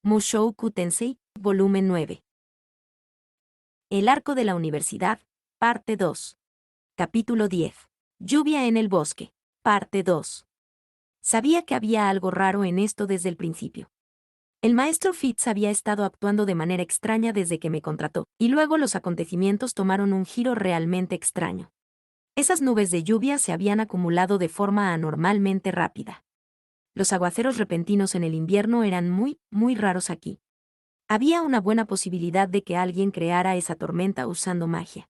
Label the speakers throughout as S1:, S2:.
S1: Mushoku Tensei, volumen 9. El arco de la universidad, parte 2. Capítulo 10. Lluvia en el bosque, parte 2. Sabía que había algo raro en esto desde el principio. El maestro Fitz había estado actuando de manera extraña desde que me contrató, y luego los acontecimientos tomaron un giro realmente extraño. Esas nubes de lluvia se habían acumulado de forma anormalmente rápida. Los aguaceros repentinos en el invierno eran muy raros aquí. Había una buena posibilidad de que alguien creara esa tormenta usando magia.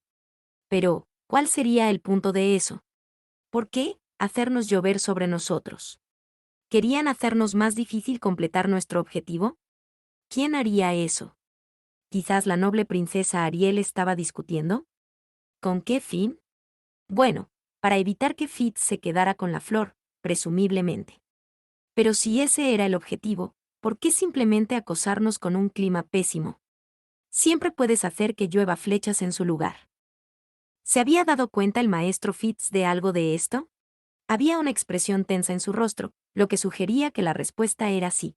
S1: Pero, ¿cuál sería el punto de eso? ¿Por qué hacernos llover sobre nosotros? ¿Querían hacernos más difícil completar nuestro objetivo? ¿Quién haría eso? ¿Quizás la noble princesa Ariel estaba discutiendo? ¿Con qué fin? Bueno, para evitar que Fitz se quedara con la flor, presumiblemente. Pero si ese era el objetivo, ¿por qué simplemente acosarnos con un clima pésimo? Siempre puedes hacer que llueva flechas en su lugar. ¿Se había dado cuenta el maestro Fitz de algo de esto? Había una expresión tensa en su rostro, lo que sugería que la respuesta era sí.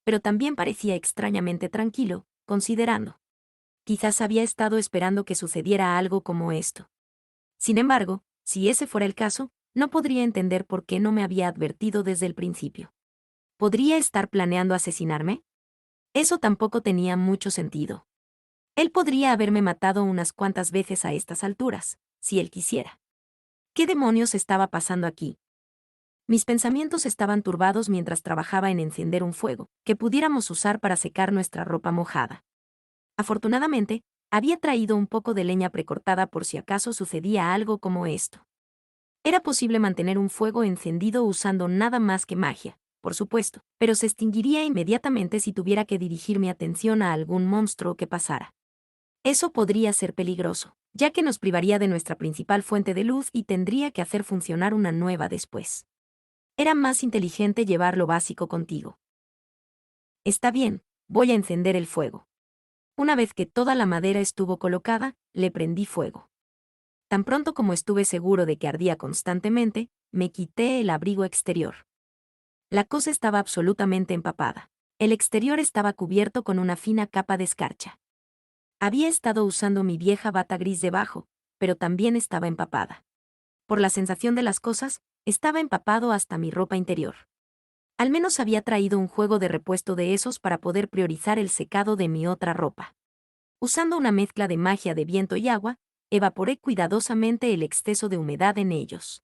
S1: Pero también parecía extrañamente tranquilo, considerando. Quizás había estado esperando que sucediera algo como esto. Sin embargo, si ese fuera el caso, no podría entender por qué no me había advertido desde el principio. ¿Podría estar planeando asesinarme? Eso tampoco tenía mucho sentido. Él podría haberme matado unas cuantas veces a estas alturas, si él quisiera. ¿Qué demonios estaba pasando aquí? Mis pensamientos estaban turbados mientras trabajaba en encender un fuego, que pudiéramos usar para secar nuestra ropa mojada. Afortunadamente, había traído un poco de leña precortada por si acaso sucedía algo como esto. Era posible mantener un fuego encendido usando nada más que magia, por supuesto, pero se extinguiría inmediatamente si tuviera que dirigir mi atención a algún monstruo que pasara. Eso podría ser peligroso, ya que nos privaría de nuestra principal fuente de luz y tendría que hacer funcionar una nueva después. Era más inteligente llevar lo básico contigo. Está bien, voy a encender el fuego. Una vez que toda la madera estuvo colocada, le prendí fuego. Tan pronto como estuve seguro de que ardía constantemente, me quité el abrigo exterior. La cosa estaba absolutamente empapada. El exterior estaba cubierto con una fina capa de escarcha. Había estado usando mi vieja bata gris debajo, pero también estaba empapada. Por la sensación de las cosas, estaba empapado hasta mi ropa interior. Al menos había traído un juego de repuesto de esos para poder priorizar el secado de mi otra ropa. Usando una mezcla de magia de viento y agua, evaporé cuidadosamente el exceso de humedad en ellos.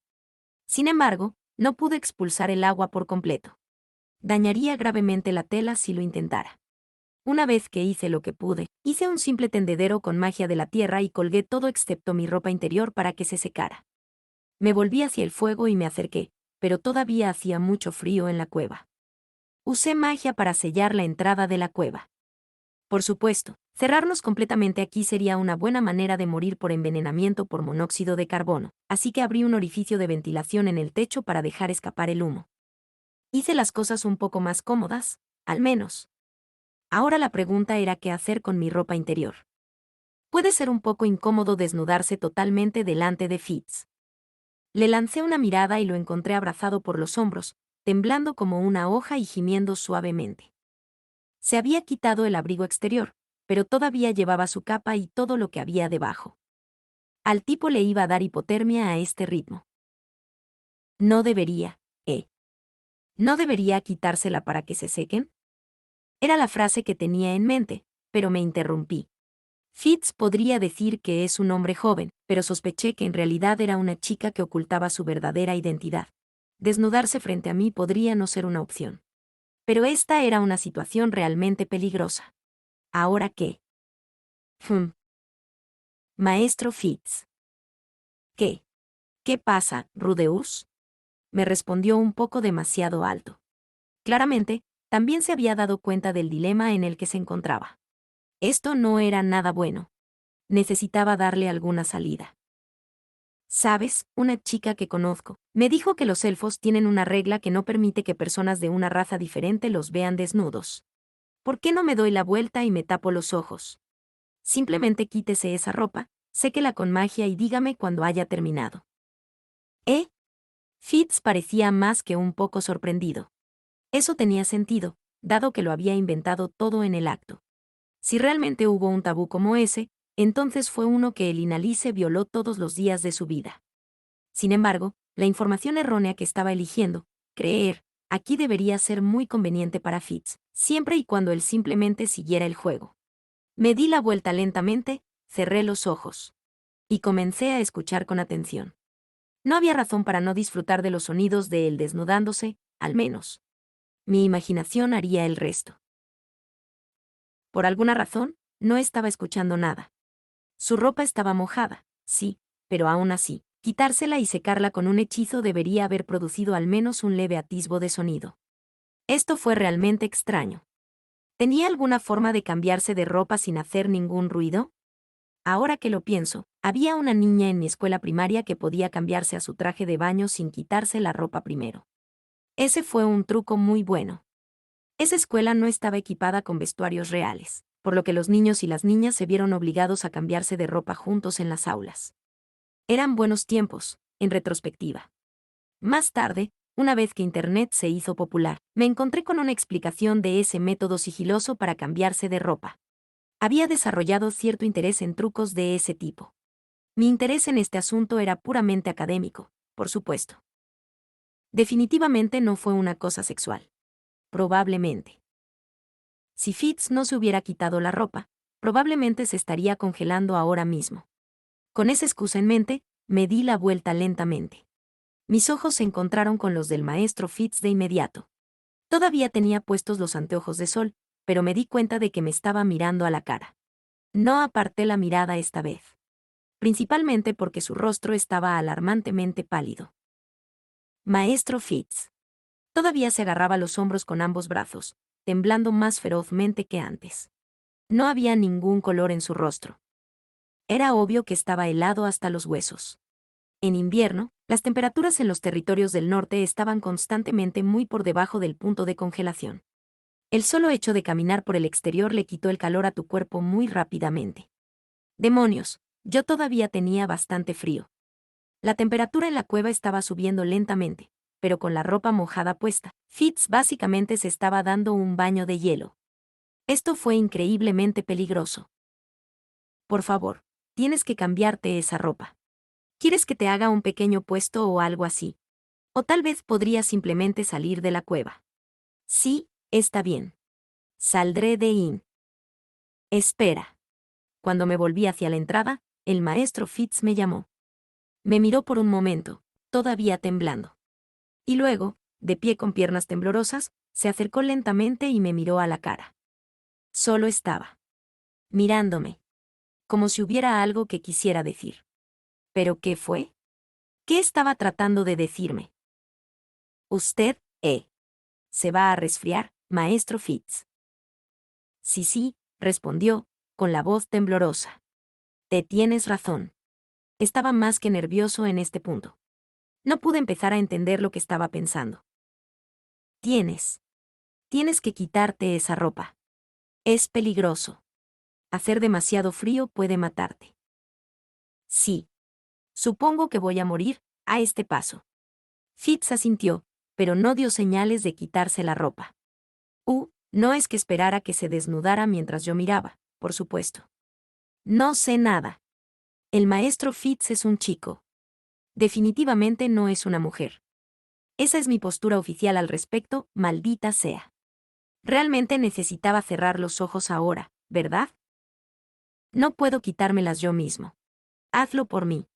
S1: Sin embargo, no pude expulsar el agua por completo. Dañaría gravemente la tela si lo intentara. Una vez que hice lo que pude, hice un simple tendedero con magia de la tierra y colgué todo excepto mi ropa interior para que se secara. Me volví hacia el fuego y me acerqué, pero todavía hacía mucho frío en la cueva. Usé magia para sellar la entrada de la cueva. Por supuesto, cerrarnos completamente aquí sería una buena manera de morir por envenenamiento por monóxido de carbono, así que abrí un orificio de ventilación en el techo para dejar escapar el humo. Hice las cosas un poco más cómodas, al menos. Ahora la pregunta era qué hacer con mi ropa interior. Puede ser un poco incómodo desnudarse totalmente delante de Fitz. Le lancé una mirada y lo encontré abrazado por los hombros, temblando como una hoja y gimiendo suavemente. Se había quitado el abrigo exterior, pero todavía llevaba su capa y todo lo que había debajo. Al tipo le iba a dar hipotermia a este ritmo. No debería, ¿eh? ¿No debería quitársela para que se sequen? Era la frase que tenía en mente, pero me interrumpí. Fitz podría decir que es un hombre joven, pero sospeché que en realidad era una chica que ocultaba su verdadera identidad. Desnudarse frente a mí podría no ser una opción. Pero esta era una situación realmente peligrosa. ¿Ahora qué? Maestro Fitz. ¿Qué? ¿Qué pasa, Rudeus? Me respondió un poco demasiado alto. Claramente, también se había dado cuenta del dilema en el que se encontraba. Esto no era nada bueno. Necesitaba darle alguna salida. ¿Sabes? Una chica que conozco me dijo que los elfos tienen una regla que no permite que personas de una raza diferente los vean desnudos. ¿Por qué no me doy la vuelta y me tapo los ojos? Simplemente quítese esa ropa, séquela con magia y dígame cuando haya terminado. Fitz parecía más que un poco sorprendido. Eso tenía sentido, dado que lo había inventado todo en el acto. Si realmente hubo un tabú como ese, entonces fue uno que el Inalice violó todos los días de su vida. Sin embargo, la información errónea que estaba eligiendo, creer, aquí debería ser muy conveniente para Fitz, siempre y cuando él simplemente siguiera el juego. Me di la vuelta lentamente, cerré los ojos. Y comencé a escuchar con atención. No había razón para no disfrutar de los sonidos de él desnudándose, al menos. Mi imaginación haría el resto. Por alguna razón, no estaba escuchando nada. Su ropa estaba mojada, sí, pero aún así, quitársela y secarla con un hechizo debería haber producido al menos un leve atisbo de sonido. Esto fue realmente extraño. ¿Tenía alguna forma de cambiarse de ropa sin hacer ningún ruido? Ahora que lo pienso, había una niña en mi escuela primaria que podía cambiarse a su traje de baño sin quitarse la ropa primero. Ese fue un truco muy bueno. Esa escuela no estaba equipada con vestuarios reales, por lo que los niños y las niñas se vieron obligados a cambiarse de ropa juntos en las aulas. Eran buenos tiempos, en retrospectiva. Más tarde, una vez que Internet se hizo popular, me encontré con una explicación de ese método sigiloso para cambiarse de ropa. Había desarrollado cierto interés en trucos de ese tipo. Mi interés en este asunto era puramente académico, por supuesto. Definitivamente no fue una cosa sexual. Probablemente. Si Fitz no se hubiera quitado la ropa, probablemente se estaría congelando ahora mismo. Con esa excusa en mente, me di la vuelta lentamente. Mis ojos se encontraron con los del maestro Fitz de inmediato. Todavía tenía puestos los anteojos de sol, pero me di cuenta de que me estaba mirando a la cara. No aparté la mirada esta vez. Principalmente porque su rostro estaba alarmantemente pálido. Maestro Fitz. Todavía se agarraba los hombros con ambos brazos, temblando más ferozmente que antes. No había ningún color en su rostro. Era obvio que estaba helado hasta los huesos. En invierno, las temperaturas en los territorios del norte estaban constantemente muy por debajo del punto de congelación. El solo hecho de caminar por el exterior le quitó el calor a tu cuerpo muy rápidamente. Demonios, yo todavía tenía bastante frío. La temperatura en la cueva estaba subiendo lentamente, pero con la ropa mojada puesta, Fitz básicamente se estaba dando un baño de hielo. Esto fue increíblemente peligroso. Por favor, tienes que cambiarte esa ropa. ¿Quieres que te haga un pequeño puesto o algo así? O tal vez podrías simplemente salir de la cueva. Sí, está bien. Saldré de in. Espera. Cuando me volví hacia la entrada, el maestro Fitz me llamó. Me miró por un momento, todavía temblando. Y luego, de pie con piernas temblorosas, se acercó lentamente y me miró a la cara. Solo estaba mirándome, como si hubiera algo que quisiera decir. ¿Pero qué fue? ¿Qué estaba tratando de decirme? Usted, se va a resfriar, maestro Fitz. Sí, respondió, con la voz temblorosa. Te tienes razón. Estaba más que nervioso en este punto. No pude empezar a entender lo que estaba pensando. Tienes que quitarte esa ropa. Es peligroso. Hacer demasiado frío puede matarte. Sí. Supongo que voy a morir, a este paso. Fitz asintió, pero no dio señales de quitarse la ropa. No es que esperara que se desnudara mientras yo miraba, por supuesto. No sé nada. El maestro Fitz es un chico. Definitivamente no es una mujer. Esa es mi postura oficial al respecto, maldita sea. Realmente necesitaba cerrar los ojos ahora, ¿verdad? No puedo quitármelas yo mismo. Hazlo por mí.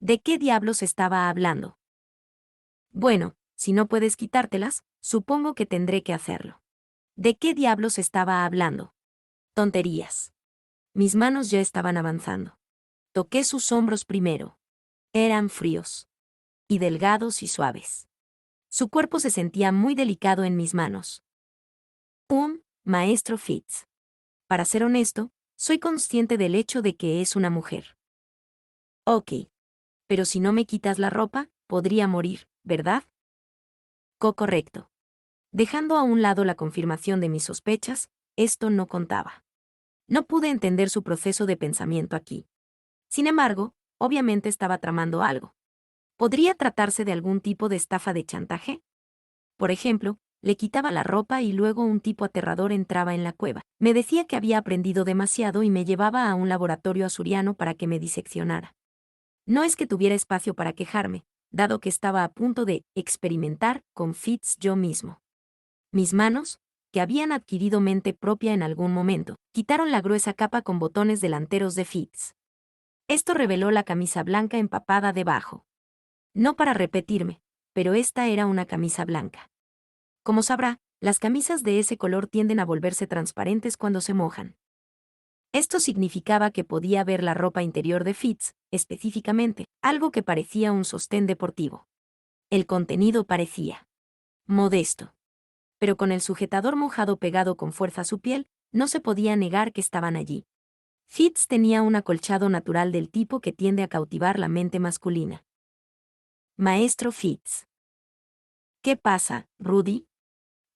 S1: ¿De qué diablos estaba hablando? Bueno, si no puedes quitártelas, supongo que tendré que hacerlo. ¿De qué diablos estaba hablando? Tonterías. Mis manos ya estaban avanzando. Toqué sus hombros primero. Eran fríos. Y delgados y suaves. Su cuerpo se sentía muy delicado en mis manos. Maestro Fitz. Para ser honesto, soy consciente del hecho de que es una mujer. Ok. Pero si no me quitas la ropa, podría morir, ¿verdad? Correcto. Dejando a un lado la confirmación de mis sospechas, esto no contaba. No pude entender su proceso de pensamiento aquí. Sin embargo, obviamente estaba tramando algo. ¿Podría tratarse de algún tipo de estafa de chantaje? Por ejemplo, Le quitaba la ropa y luego un tipo aterrador entraba en la cueva. Me decía que había aprendido demasiado y me llevaba a un laboratorio azuriano para que me diseccionara. No es que tuviera espacio para quejarme, dado que estaba a punto de experimentar con Fitz yo mismo. Mis manos, que habían adquirido mente propia en algún momento, quitaron la gruesa capa con botones delanteros de Fitz. Esto reveló la camisa blanca empapada debajo. No para repetirme, pero esta era una camisa blanca. Como sabrá, las camisas de ese color tienden a volverse transparentes cuando se mojan. Esto significaba que podía ver la ropa interior de Fitz, específicamente, algo que parecía un sostén deportivo. El contenido parecía modesto. Pero con el sujetador mojado pegado con fuerza a su piel, no se podía negar que estaban allí. Fitz tenía un acolchado natural del tipo que tiende a cautivar la mente masculina. Maestro Fitz. ¿Qué pasa, Rudy?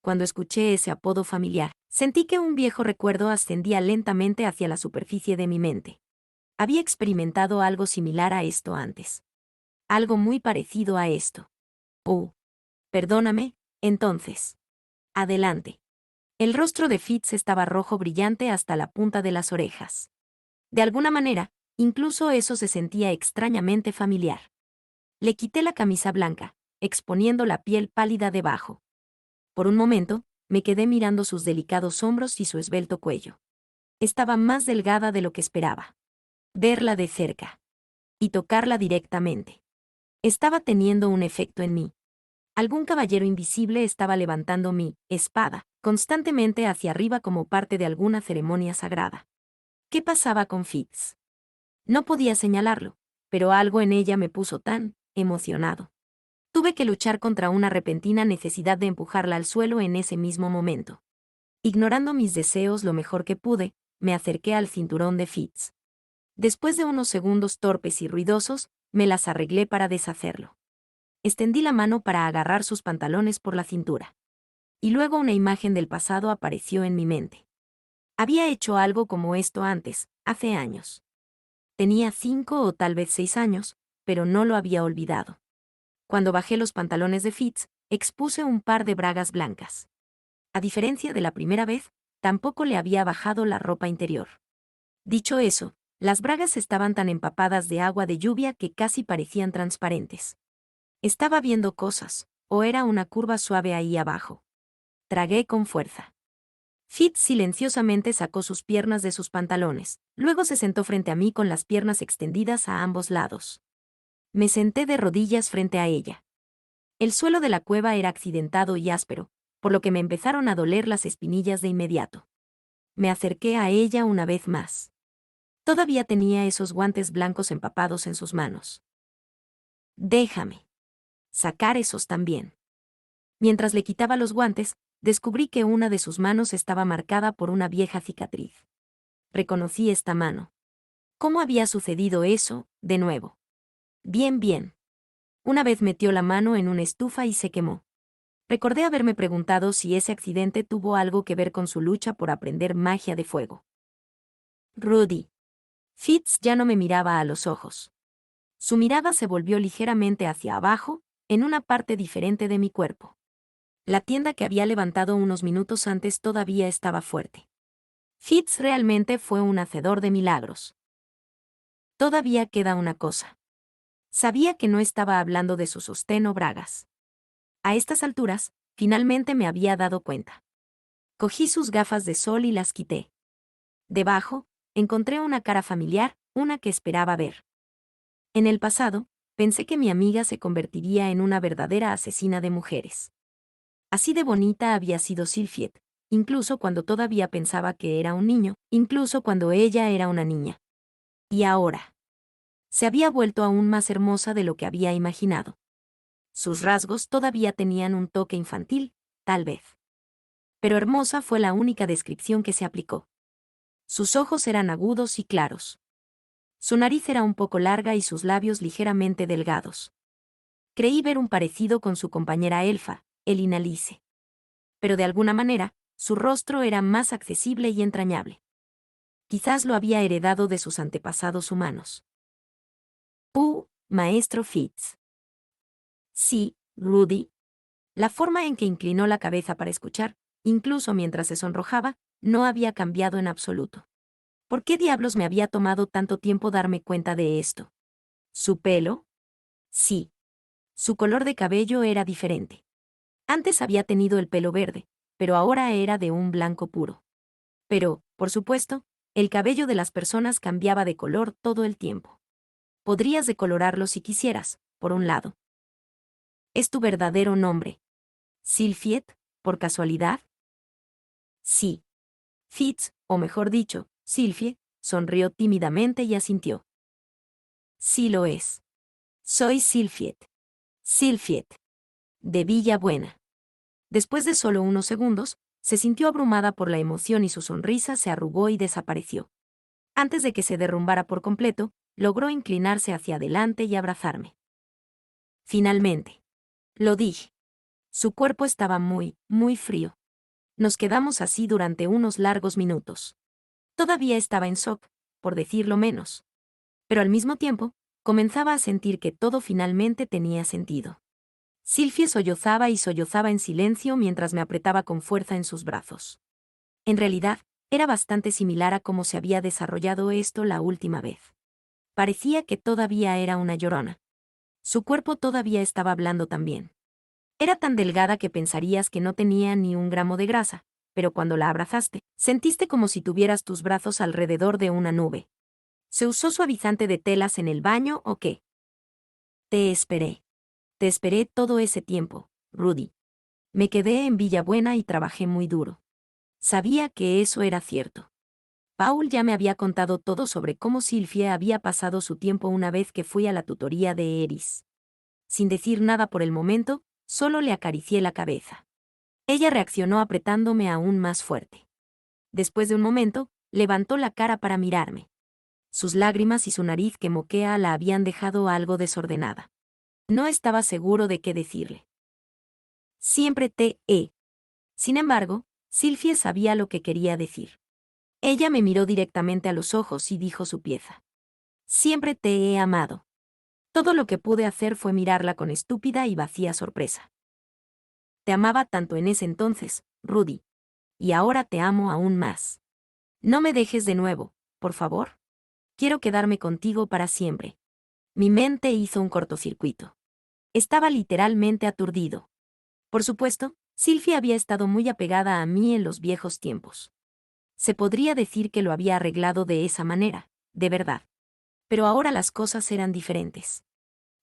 S1: Cuando escuché ese apodo familiar, sentí que un viejo recuerdo ascendía lentamente hacia la superficie de mi mente. Había experimentado algo similar a esto antes. Algo muy parecido a esto. Oh, perdóname, entonces. Adelante. El rostro de Fitz estaba rojo brillante hasta la punta de las orejas. De alguna manera, incluso eso se sentía extrañamente familiar. Le quité la camisa blanca, exponiendo la piel pálida debajo. Por un momento, me quedé mirando sus delicados hombros y su esbelto cuello. Estaba más delgada de lo que esperaba. Verla de cerca. Y tocarla directamente. Estaba teniendo un efecto en mí. Algún caballero invisible estaba levantando mi espada constantemente hacia arriba como parte de alguna ceremonia sagrada. ¿Qué pasaba con Fitz? No podía señalarlo, pero algo en ella me puso tan emocionado. Tuve que luchar contra una repentina necesidad de empujarla al suelo en ese mismo momento. Ignorando mis deseos lo mejor que pude, me acerqué al cinturón de Fitz. Después de unos segundos torpes y ruidosos, me las arreglé para deshacerlo. Extendí la mano para agarrar sus pantalones por la cintura. Y luego una imagen del pasado apareció en mi mente. Había hecho algo como esto antes, hace años. Tenía 5 o tal vez 6 años, pero no lo había olvidado. Cuando bajé los pantalones de Fitz, expuse un par de bragas blancas. A diferencia de la primera vez, tampoco le había bajado la ropa interior. Dicho eso, las bragas estaban tan empapadas de agua de lluvia que casi parecían transparentes. Estaba viendo cosas, o era una curva suave ahí abajo. Tragué con fuerza. Fitz silenciosamente sacó sus piernas de sus pantalones, luego se sentó frente a mí con las piernas extendidas a ambos lados. Me senté de rodillas frente a ella. El suelo de la cueva era accidentado y áspero, por lo que me empezaron a doler las espinillas de inmediato. Me acerqué a ella una vez más. Todavía tenía esos guantes blancos empapados en sus manos. Déjame sacar esos también. Mientras le quitaba los guantes, descubrí que una de sus manos estaba marcada por una vieja cicatriz. Reconocí esta mano. ¿Cómo había sucedido eso, de nuevo? Bien. Una vez metió la mano en una estufa y se quemó. Recordé haberme preguntado si ese accidente tuvo algo que ver con su lucha por aprender magia de fuego. Rudy. Fitz ya no me miraba a los ojos. Su mirada se volvió ligeramente hacia abajo, en una parte diferente de mi cuerpo. La tienda que había levantado unos minutos antes todavía estaba fuerte. Fitz realmente fue un hacedor de milagros. Todavía queda una cosa. Sabía que no estaba hablando de su sostén o bragas. A estas alturas, finalmente me había dado cuenta. Cogí sus gafas de sol y las quité. Debajo, encontré una cara familiar, una que esperaba ver. En el pasado, pensé que mi amiga se convertiría en una verdadera asesina de mujeres. Así de bonita había sido Sylphiet, incluso cuando todavía pensaba que era un niño, incluso cuando ella era una niña. Y ahora, se había vuelto aún más hermosa de lo que había imaginado. Sus rasgos todavía tenían un toque infantil, tal vez. Pero hermosa fue la única descripción que se aplicó. Sus ojos eran agudos y claros. Su nariz era un poco larga y sus labios ligeramente delgados. Creí ver un parecido con su compañera elfa, Elina Lice. Pero de alguna manera, su rostro era más accesible y entrañable. Quizás lo había heredado de sus antepasados humanos. Maestro Fitz. Sí, Rudy. La forma en que inclinó la cabeza para escuchar, incluso mientras se sonrojaba, no había cambiado en absoluto. ¿Por qué diablos me había tomado tanto tiempo darme cuenta de esto? ¿Su pelo? Sí. Su color de cabello era diferente. Antes había tenido el pelo verde, pero ahora era de un blanco puro. Pero, por supuesto, el cabello de las personas cambiaba de color todo el tiempo. Podrías decolorarlo si quisieras, por un lado. ¿Es tu verdadero nombre Sylphiet, por casualidad? Sí. Fitz, o mejor dicho, Sylphie, sonrió tímidamente y asintió. Sí lo es. Soy Sylphiet. Sylphiet. De Villabuena. Después de solo unos segundos, se sintió abrumada por la emoción y su sonrisa se arrugó y desapareció. Antes de que se derrumbara por completo, logró inclinarse hacia adelante y abrazarme. Finalmente. Lo dije. Su cuerpo estaba muy, muy frío. Nos quedamos así durante unos largos minutos. Todavía estaba en shock, por decirlo menos. Pero al mismo tiempo, comenzaba a sentir que todo finalmente tenía sentido. Sylphie sollozaba y sollozaba en silencio mientras me apretaba con fuerza en sus brazos. En realidad, era bastante similar a cómo se había desarrollado esto la última vez. Parecía que todavía era una llorona. Su cuerpo todavía estaba hablando también. Era tan delgada que pensarías que no tenía ni un gramo de grasa, pero cuando la abrazaste, sentiste como si tuvieras tus brazos alrededor de una nube. ¿Se usó suavizante de telas en el baño o qué? Te esperé. Te esperé todo ese tiempo, Rudy. Me quedé en Villabuena y trabajé muy duro. Sabía que eso era cierto. Paul ya me había contado todo sobre cómo Sylphie había pasado su tiempo una vez que fui a la tutoría de Eris. Sin decir nada por el momento, solo le acaricié la cabeza. Ella reaccionó apretándome aún más fuerte. Después de un momento, levantó la cara para mirarme. Sus lágrimas y su nariz que moquea la habían dejado algo desordenada. No estaba seguro de qué decirle. Siempre te he. Sin embargo, Sylphie sabía lo que quería decir. Ella me miró directamente a los ojos y dijo su pieza. Siempre te he amado. Todo lo que pude hacer fue mirarla con estúpida y vacía sorpresa. Te amaba tanto en ese entonces, Rudy. Y ahora te amo aún más. No me dejes de nuevo, por favor. Quiero quedarme contigo para siempre. Mi mente hizo un cortocircuito. Estaba literalmente aturdido. Por supuesto, Sylphie había estado muy apegada a mí en los viejos tiempos. Se podría decir que lo había arreglado de esa manera, de verdad. Pero ahora las cosas eran diferentes.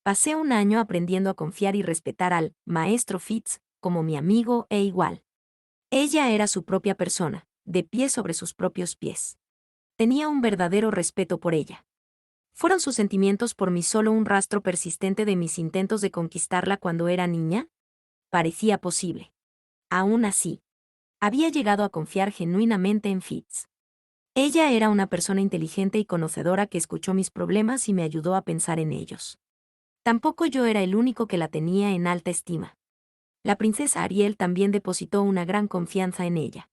S1: Pasé un año aprendiendo a confiar y respetar al maestro Fitz como mi amigo e igual. Ella era su propia persona, de pie sobre sus propios pies. Tenía un verdadero respeto por ella. ¿Fueron sus sentimientos por mí solo un rastro persistente de mis intentos de conquistarla cuando era niña? Parecía posible. Aún así, había llegado a confiar genuinamente en Fitz. Ella era una persona inteligente y conocedora que escuchó mis problemas y me ayudó a pensar en ellos. Tampoco yo era el único que la tenía en alta estima. La princesa Ariel también depositó una gran confianza en ella.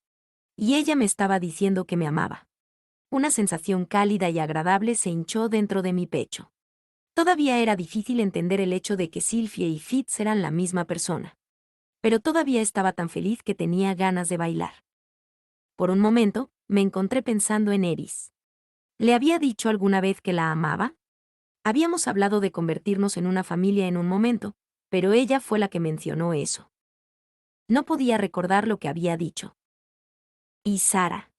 S1: Y ella me estaba diciendo que me amaba. Una sensación cálida y agradable se hinchó dentro de mi pecho. Todavía era difícil entender el hecho de que Sylphie y Fitz eran la misma persona. Pero todavía estaba tan feliz que tenía ganas de bailar. Por un momento, me encontré pensando en Eris. ¿Le había dicho alguna vez que la amaba? Habíamos hablado de convertirnos en una familia en un momento, pero ella fue la que mencionó eso. No podía recordar lo que había dicho. ¿Y Sara?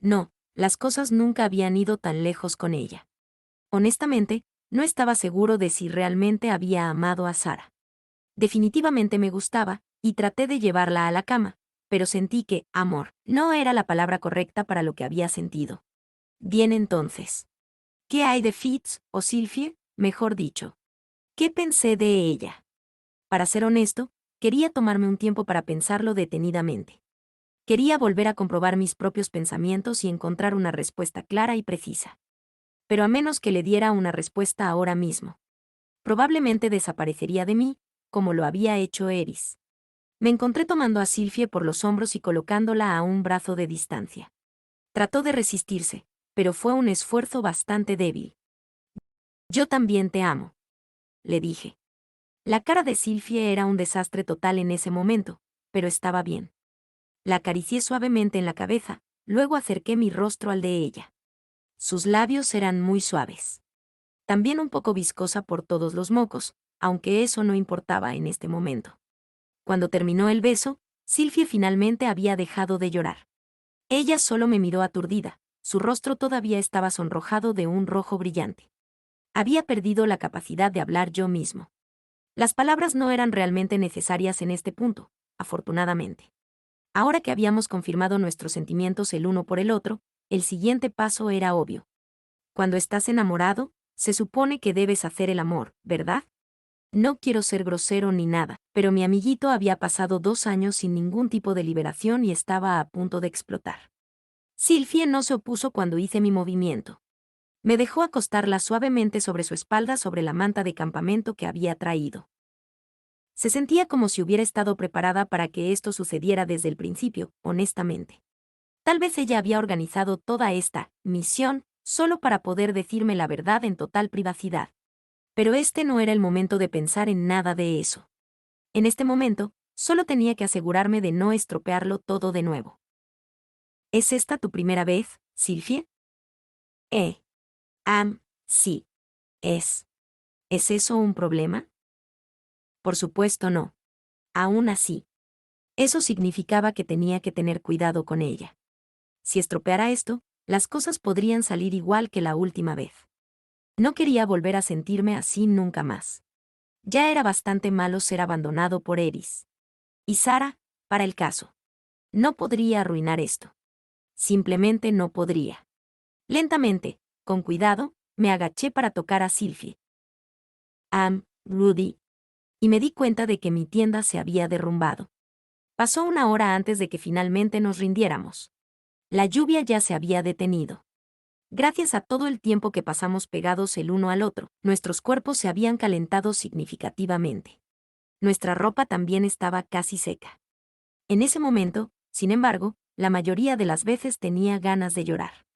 S1: No, las cosas nunca habían ido tan lejos con ella. Honestamente, no estaba seguro de si realmente había amado a Sara. Definitivamente me gustaba, y traté de llevarla a la cama, pero sentí que amor no era la palabra correcta para lo que había sentido. Bien entonces. ¿Qué hay de Fitz o Sylphie, mejor dicho? ¿Qué pensé de ella? Para ser honesto, quería tomarme un tiempo para pensarlo detenidamente. Quería volver a comprobar mis propios pensamientos y encontrar una respuesta clara y precisa. Pero a menos que le diera una respuesta ahora mismo, probablemente desaparecería de mí, como lo había hecho Eris. Me encontré tomando a Sylphie por los hombros y colocándola a un brazo de distancia. Trató de resistirse, pero fue un esfuerzo bastante débil. Yo también te amo, le dije. La cara de Sylvie era un desastre total en ese momento, pero estaba bien. La acaricié suavemente en la cabeza, luego acerqué mi rostro al de ella. Sus labios eran muy suaves. También un poco viscosa por todos los mocos, aunque eso no importaba en este momento. Cuando terminó el beso, Sylvie finalmente había dejado de llorar. Ella solo me miró aturdida, su rostro todavía estaba sonrojado de un rojo brillante. Había perdido la capacidad de hablar yo mismo. Las palabras no eran realmente necesarias en este punto, afortunadamente. Ahora que habíamos confirmado nuestros sentimientos el uno por el otro, el siguiente paso era obvio. Cuando estás enamorado, se supone que debes hacer el amor, ¿verdad? No quiero ser grosero ni nada, pero mi amiguito había pasado 2 años sin ningún tipo de liberación y estaba a punto de explotar. Sylvie no se opuso cuando hice mi movimiento. Me dejó acostarla suavemente sobre su espalda sobre la manta de campamento que había traído. Se sentía como si hubiera estado preparada para que esto sucediera desde el principio, honestamente. Tal vez ella había organizado toda esta misión solo para poder decirme la verdad en total privacidad. Pero este no era el momento de pensar en nada de eso. En este momento, solo tenía que asegurarme de no estropearlo todo de nuevo. ¿Es esta tu primera vez, Sylvie? Sí. Es. ¿Es eso un problema? Por supuesto no. Aún así. Eso significaba que tenía que tener cuidado con ella. Si estropeara esto, las cosas podrían salir igual que la última vez. No quería volver a sentirme así nunca más. Ya era bastante malo ser abandonado por Eris. Y Sara, para el caso. No podría arruinar esto. Simplemente no podría. Lentamente, con cuidado, me agaché para tocar a Sylvie. Rudy. Y me di cuenta de que mi tienda se había derrumbado. Pasó una hora antes de que finalmente nos rindiéramos. La lluvia ya se había detenido. Gracias a todo el tiempo que pasamos pegados el uno al otro, nuestros cuerpos se habían calentado significativamente. Nuestra ropa también estaba casi seca. En ese momento, sin embargo, la mayoría de las veces tenía ganas de llorar.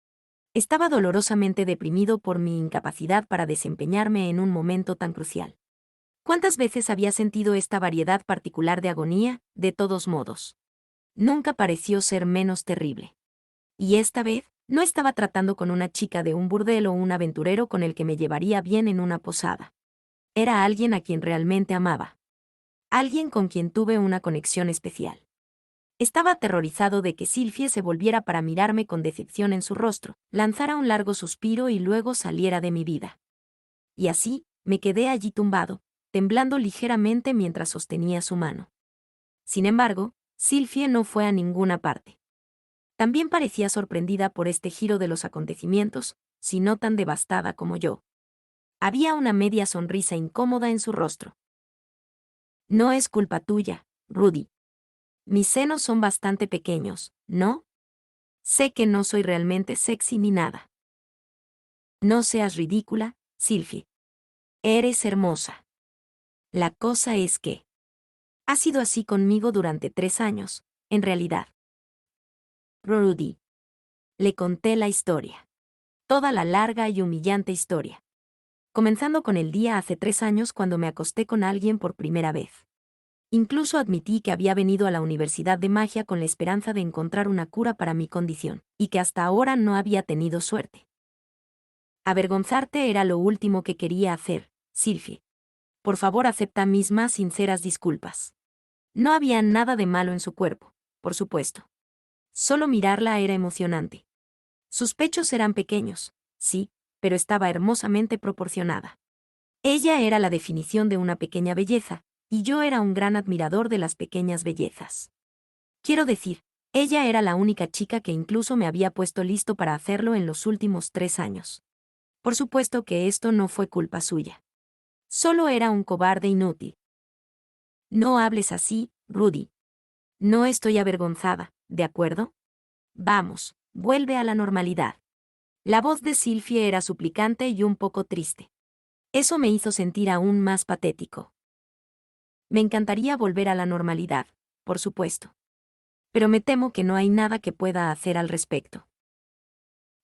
S1: Estaba dolorosamente deprimido por mi incapacidad para desempeñarme en un momento tan crucial. ¿Cuántas veces había sentido esta variedad particular de agonía? De todos modos, nunca pareció ser menos terrible. Y esta vez, no estaba tratando con una chica de un burdel o un aventurero con el que me llevaría bien en una posada. Era alguien a quien realmente amaba. Alguien con quien tuve una conexión especial. Estaba aterrorizado de que Sylvie se volviera para mirarme con decepción en su rostro, lanzara un largo suspiro y luego saliera de mi vida. Y así, me quedé allí tumbado, temblando ligeramente mientras sostenía su mano. Sin embargo, Sylvie no fue a ninguna parte. También parecía sorprendida por este giro de los acontecimientos, si no tan devastada como yo. Había una media sonrisa incómoda en su rostro. No es culpa tuya, Rudy. Mis senos son bastante pequeños, ¿no? Sé que no soy realmente sexy ni nada. No seas ridícula, Sylvie. Eres hermosa. La cosa es que ha sido así conmigo durante 3 años, en realidad. Rudy. Le conté la historia. Toda la larga y humillante historia. Comenzando con el día hace 3 años cuando me acosté con alguien por primera vez. Incluso admití que había venido a la Universidad de Magia con la esperanza de encontrar una cura para mi condición, y que hasta ahora no había tenido suerte. Avergonzarte era lo último que quería hacer, Sylvie. Por favor, acepta mis más sinceras disculpas. No había nada de malo en su cuerpo, por supuesto. Solo mirarla era emocionante. Sus pechos eran pequeños, sí, pero estaba hermosamente proporcionada. Ella era la definición de una pequeña belleza, y yo era un gran admirador de las pequeñas bellezas. Quiero decir, ella era la única chica que incluso me había puesto listo para hacerlo en los últimos 3 años. Por supuesto que esto no fue culpa suya. Solo era un cobarde inútil. No hables así, Rudy. No estoy avergonzada, ¿de acuerdo? Vamos, vuelve a la normalidad. La voz de Sylvie era suplicante y un poco triste. Eso me hizo sentir aún más patético. Me encantaría volver a la normalidad, por supuesto. Pero me temo que no hay nada que pueda hacer al respecto.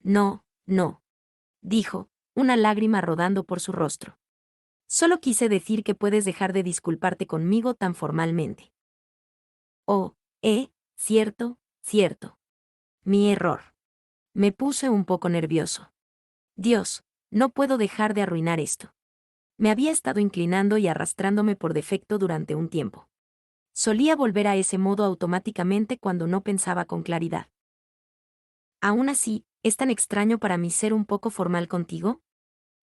S1: No, no, dijo, una lágrima rodando por su rostro. Solo quise decir que puedes dejar de disculparte conmigo tan formalmente. Oh, cierto, cierto. Mi error. Me puse un poco nervioso. Dios, no puedo dejar de arruinar esto. Me había estado inclinando y arrastrándome por defecto durante un tiempo. Solía volver a ese modo automáticamente cuando no pensaba con claridad. Aún así, ¿es tan extraño para mí ser un poco formal contigo?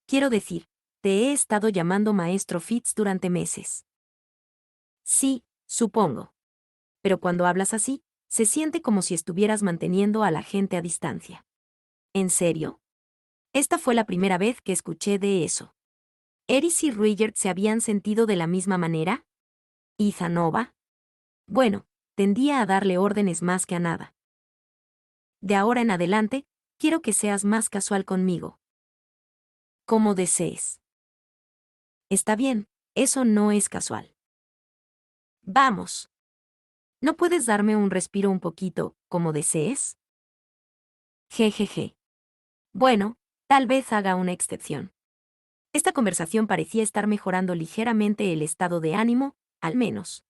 S1: Quiero decir, te he estado llamando maestro Fitz durante meses. Sí, supongo. Pero cuando hablas así, se siente como si estuvieras manteniendo a la gente a distancia. ¿En serio? Esta fue la primera vez que escuché de eso. ¿Eris y Ruigert se habían sentido de la misma manera? ¿Y Zanova? Bueno, tendía a darle órdenes más que a nada. De ahora en adelante, quiero que seas más casual conmigo. Como desees. Está bien, eso no es casual. Vamos. ¿No puedes darme un respiro un poquito, como desees? Jejeje. Bueno, tal vez haga una excepción. Esta conversación parecía estar mejorando ligeramente el estado de ánimo, al menos.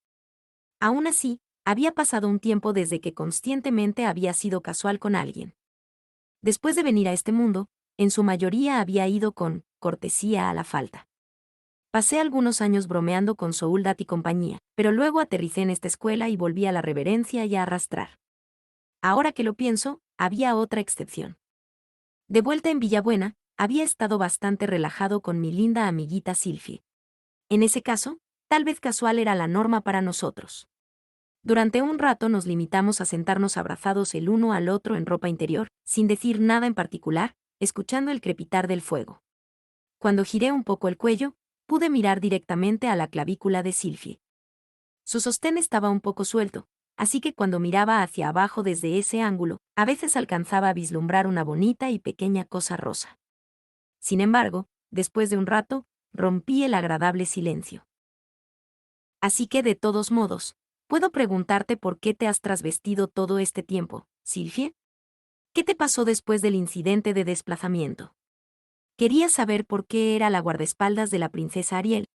S1: Aún así, había pasado un tiempo desde que conscientemente había sido casual con alguien. Después de venir a este mundo, en su mayoría había ido con cortesía a la falta. Pasé algunos años bromeando con Souldat y compañía, pero luego aterricé en esta escuela y volví a la reverencia y a arrastrar. Ahora que lo pienso, había otra excepción. De vuelta en Villabuena, había estado bastante relajado con mi linda amiguita Sylvie. En ese caso, tal vez casual era la norma para nosotros. Durante un rato nos limitamos a sentarnos abrazados el uno al otro en ropa interior, sin decir nada en particular, escuchando el crepitar del fuego. Cuando giré un poco el cuello, pude mirar directamente a la clavícula de Sylvie. Su sostén estaba un poco suelto, así que cuando miraba hacia abajo desde ese ángulo, a veces alcanzaba a vislumbrar una bonita y pequeña cosa rosa. Sin embargo, después de un rato, rompí el agradable silencio. Así que de todos modos, ¿puedo preguntarte por qué te has trasvestido todo este tiempo, Sylvie? ¿Qué te pasó después del incidente de desplazamiento? Quería saber por qué era la guardaespaldas de la princesa Ariel,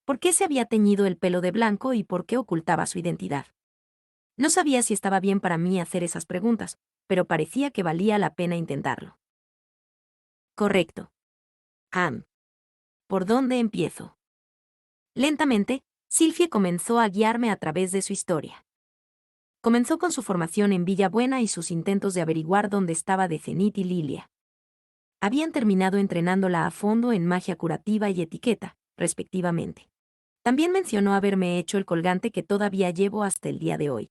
S1: por qué se había teñido el pelo de blanco y por qué ocultaba su identidad. No sabía si estaba bien para mí hacer esas preguntas, pero parecía que valía la pena intentarlo. Correcto. ¿Por dónde empiezo? Lentamente, Sylvie comenzó a guiarme a través de su historia. Comenzó con su formación en Villabuena y sus intentos de averiguar dónde estaba de Zenith y Lilia. Habían terminado entrenándola a fondo en magia curativa y etiqueta, respectivamente. También mencionó haberme hecho el colgante que todavía llevo hasta el día de hoy.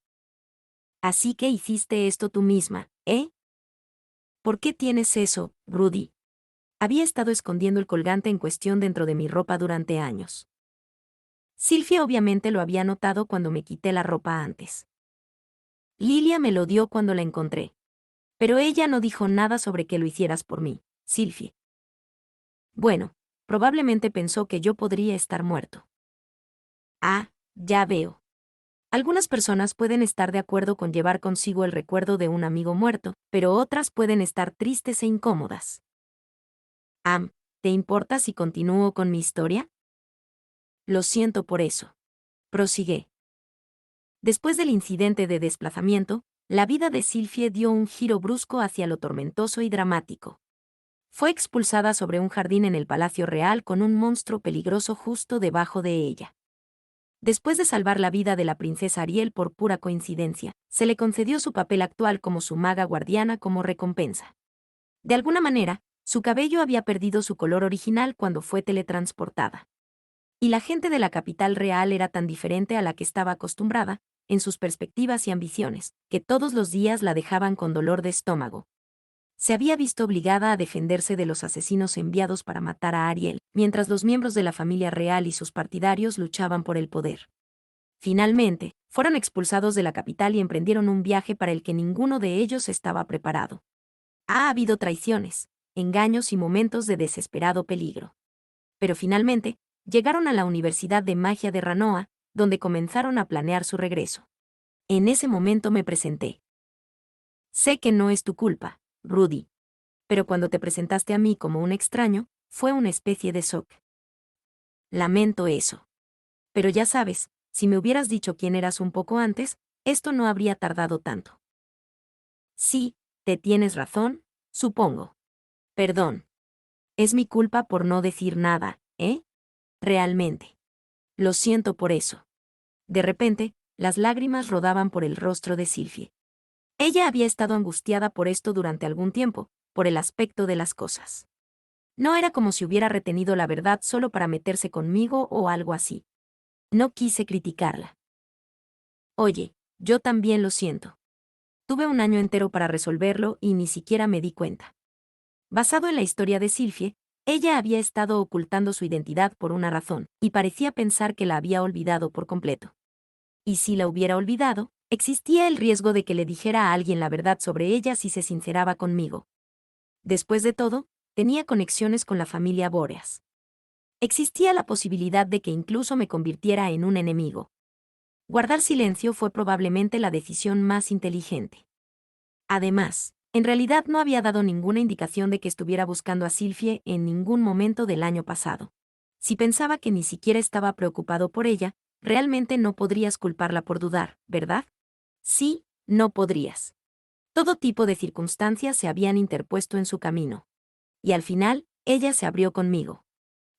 S1: Así que hiciste esto tú misma, ¿eh? ¿Por qué tienes eso, Rudy? Había estado escondiendo el colgante en cuestión dentro de mi ropa durante años. Sylvie obviamente lo había notado cuando me quité la ropa antes. Lilia me lo dio cuando la encontré. Pero ella no dijo nada sobre que lo hicieras por mí, Sylvie. Bueno, probablemente pensó que yo podría estar muerto. Ah, ya veo. Algunas personas pueden estar de acuerdo con llevar consigo el recuerdo de un amigo muerto, pero otras pueden estar tristes e incómodas. ¿Te importa si continúo con mi historia? Lo siento por eso. Prosigué. Después del incidente de desplazamiento, la vida de Sylvie dio un giro brusco hacia lo tormentoso y dramático. Fue expulsada sobre un jardín en el Palacio Real con un monstruo peligroso justo debajo de ella. Después de salvar la vida de la princesa Ariel por pura coincidencia, se le concedió su papel actual como su maga guardiana como recompensa. De alguna manera, su cabello había perdido su color original cuando fue teletransportada. Y la gente de la capital real era tan diferente a la que estaba acostumbrada, en sus perspectivas y ambiciones, que todos los días la dejaban con dolor de estómago. Se había visto obligada a defenderse de los asesinos enviados para matar a Ariel, mientras los miembros de la familia real y sus partidarios luchaban por el poder. Finalmente, fueron expulsados de la capital y emprendieron un viaje para el que ninguno de ellos estaba preparado. Ha habido traiciones, engaños y momentos de desesperado peligro. Pero finalmente, llegaron a la Universidad de Magia de Ranoa, donde comenzaron a planear su regreso. En ese momento me presenté. Sé que no es tu culpa, Rudy. Pero cuando te presentaste a mí como un extraño, fue una especie de shock. Lamento eso. Pero ya sabes, si me hubieras dicho quién eras un poco antes, esto no habría tardado tanto. Sí, te tienes razón, supongo. Perdón. Es mi culpa por no decir nada, ¿eh? Realmente. Lo siento por eso. De repente, las lágrimas rodaban por el rostro de Sylvie. Ella había estado angustiada por esto durante algún tiempo, por el aspecto de las cosas. No era como si hubiera retenido la verdad solo para meterse conmigo o algo así. No quise criticarla. Oye, yo también lo siento. Tuve un año entero para resolverlo y ni siquiera me di cuenta. Basado en la historia de Sylvie, ella había estado ocultando su identidad por una razón, y parecía pensar que la había olvidado por completo. Y si la hubiera olvidado, existía el riesgo de que le dijera a alguien la verdad sobre ella si se sinceraba conmigo. Después de todo, tenía conexiones con la familia Boreas. Existía la posibilidad de que incluso me convirtiera en un enemigo. Guardar silencio fue probablemente la decisión más inteligente. Además, en realidad no había dado ninguna indicación de que estuviera buscando a Sylvie en ningún momento del año pasado. Si pensaba que ni siquiera estaba preocupado por ella, realmente no podrías culparla por dudar, ¿verdad? Sí, no podrías. Todo tipo de circunstancias se habían interpuesto en su camino. Y al final, ella se abrió conmigo.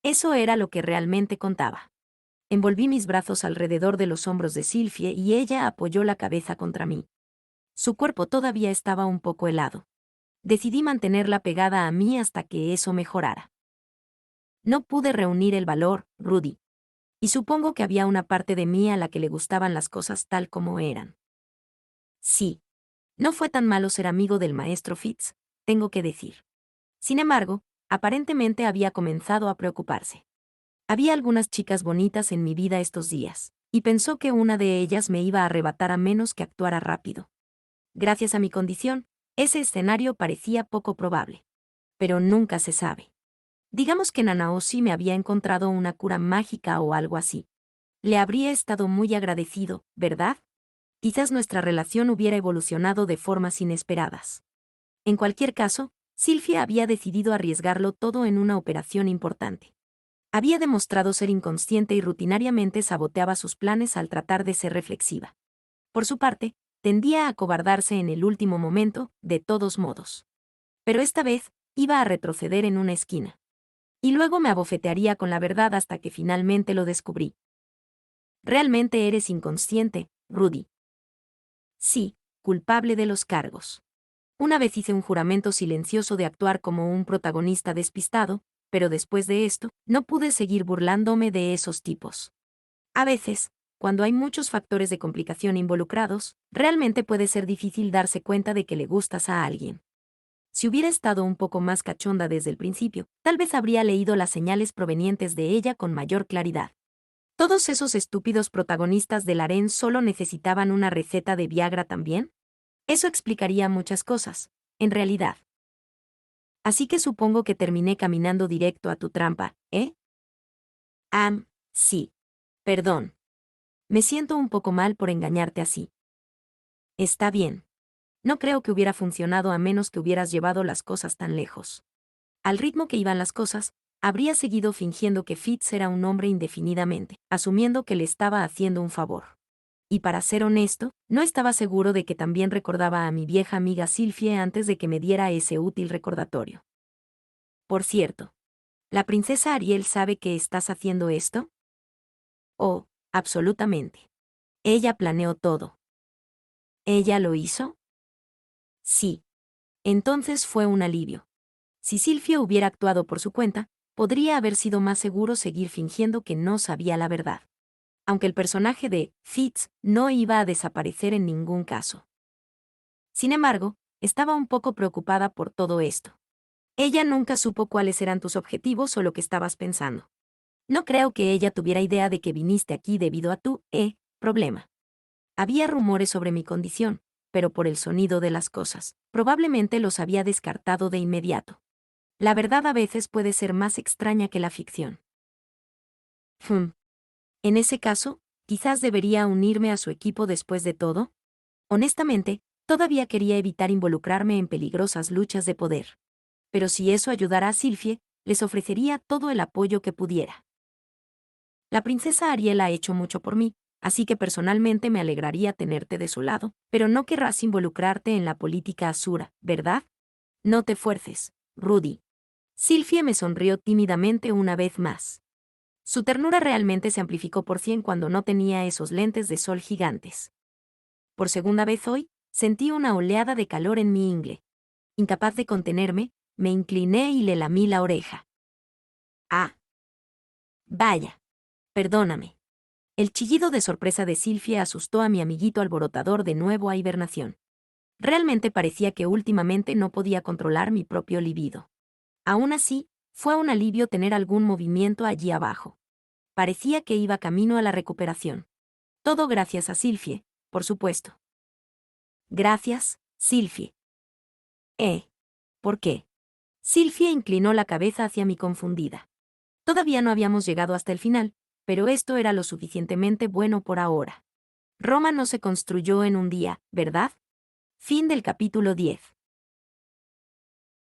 S1: Eso era lo que realmente contaba. Envolví mis brazos alrededor de los hombros de Sylvie y ella apoyó la cabeza contra mí. Su cuerpo todavía estaba un poco helado. Decidí mantenerla pegada a mí hasta que eso mejorara. No pude reunir el valor, Rudy. Y supongo que había una parte de mí a la que le gustaban las cosas tal como eran. Sí. No fue tan malo ser amigo del maestro Fitz, tengo que decir. Sin embargo, aparentemente había comenzado a preocuparse. Había algunas chicas bonitas en mi vida estos días, y pensó que una de ellas me iba a arrebatar a menos que actuara rápido. Gracias a mi condición, ese escenario parecía poco probable. Pero nunca se sabe. Digamos que Nanaoshi me había encontrado una cura mágica o algo así. Le habría estado muy agradecido, ¿verdad? Quizás nuestra relación hubiera evolucionado de formas inesperadas. En cualquier caso, Sylvie había decidido arriesgarlo todo en una operación importante. Había demostrado ser inconsciente y rutinariamente saboteaba sus planes al tratar de ser reflexiva. Por su parte, tendía a acobardarse en el último momento, de todos modos. Pero esta vez, iba a retroceder en una esquina. Y luego me abofetearía con la verdad hasta que finalmente lo descubrí. Realmente eres inconsciente, Rudy. Sí, culpable de los cargos. Una vez hice un juramento silencioso de actuar como un protagonista despistado, pero después de esto, no pude seguir burlándome de esos tipos. A veces, cuando hay muchos factores de complicación involucrados, realmente puede ser difícil darse cuenta de que le gustas a alguien. Si hubiera estado un poco más cachonda desde el principio, tal vez habría leído las señales provenientes de ella con mayor claridad. ¿Todos esos estúpidos protagonistas del harén solo necesitaban una receta de Viagra también? Eso explicaría muchas cosas, en realidad. Así que supongo que terminé caminando directo a tu trampa, ¿eh? Sí. Perdón. Me siento un poco mal por engañarte así. Está bien. No creo que hubiera funcionado a menos que hubieras llevado las cosas tan lejos. Al ritmo que iban las cosas, habría seguido fingiendo que Fitz era un hombre indefinidamente, asumiendo que le estaba haciendo un favor. Y para ser honesto, no estaba seguro de que también recordaba a mi vieja amiga Sylvie antes de que me diera ese útil recordatorio. Por cierto, ¿la princesa Ariel sabe que estás haciendo esto? Oh, absolutamente. Ella planeó todo. ¿Ella lo hizo? Sí. Entonces fue un alivio. Si Sylvie hubiera actuado por su cuenta, podría haber sido más seguro seguir fingiendo que no sabía la verdad. Aunque el personaje de Fitz no iba a desaparecer en ningún caso. Sin embargo, estaba un poco preocupada por todo esto. Ella nunca supo cuáles eran tus objetivos o lo que estabas pensando. No creo que ella tuviera idea de que viniste aquí debido a tu problema. Había rumores sobre mi condición, pero por el sonido de las cosas, probablemente los había descartado de inmediato. La verdad a veces puede ser más extraña que la ficción. En ese caso, quizás debería unirme a su equipo después de todo. Honestamente, todavía quería evitar involucrarme en peligrosas luchas de poder. Pero si eso ayudara a Sylvie, les ofrecería todo el apoyo que pudiera. La princesa Ariel ha hecho mucho por mí, así que personalmente me alegraría tenerte de su lado, pero no querrás involucrarte en la política asura, ¿verdad? No te fuerces, Rudy. Sylvie me sonrió tímidamente una vez más. Su ternura realmente se amplificó por 100 cuando no tenía esos lentes de sol gigantes. Por segunda vez hoy, sentí una oleada de calor en mi ingle. Incapaz de contenerme, me incliné y le lamí la oreja. Ah. Vaya. Perdóname. El chillido de sorpresa de Sylvie asustó a mi amiguito alborotador de nuevo a hibernación. Realmente parecía que últimamente no podía controlar mi propio libido. Aún así, fue un alivio tener algún movimiento allí abajo. Parecía que iba camino a la recuperación. Todo gracias a Sylvie, por supuesto. Gracias, Sylvie. ¿Por qué? Sylvie inclinó la cabeza hacia mí confundida. Todavía no habíamos llegado hasta el final, pero esto era lo suficientemente bueno por ahora. Roma no se construyó en un día, ¿verdad? Fin del capítulo 10.